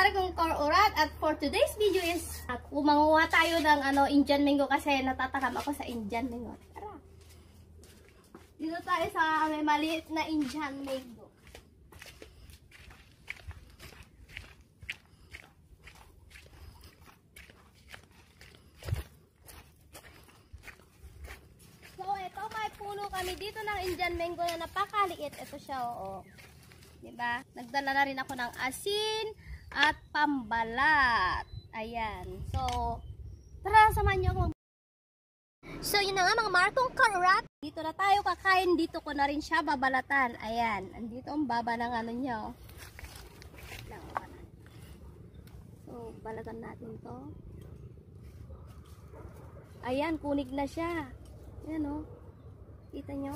Marcong Corurat at for today's video is manguha tayo ng Indian mango kasi natatakam ako sa Indian mango. Tara. Dito tayo sa may maliit na Indian mango. So ito may puno kami dito ng Indian mango na napakaliit. Ito siya, oo. Diba? Nagdala na rin ako ng asin at pambalat. Ayan. So, tara, samahan niyo ako. So, yun na nga mga Marcong Corurat. Dito na tayo kakain. Dito ko na rin siya babalatan. Ayan. Andito ang baba ng ano niya. Oh. So, balatan natin to. Ayan, kunig na siya. Ayan o. Oh. Kita nyo?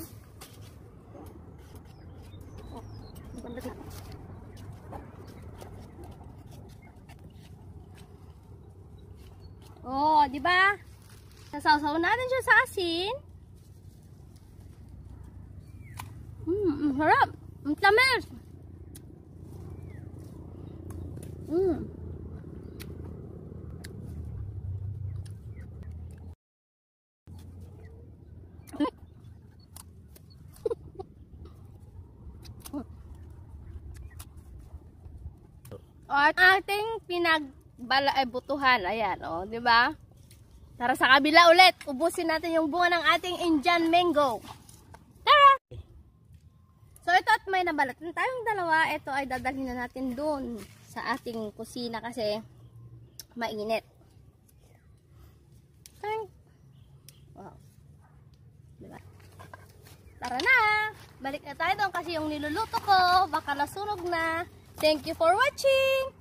Oh, di ba? Sasaw-saw natin siya sa asin. Harap. Tamis. At ating butuhan, ayan, oh, 'di ba? Tara sa kabila ulit. Ubusin natin yung bunga ng ating Indian mango. Tara. So ito at may nabalatan tayong dalawa. Ito ay dadalhin na natin doon sa ating kusina kasi mainit. Wow. 'Di ba? Tara na. Balik na tayo doon kasi yung niluluto ko baka nasunog na. Thank you for watching!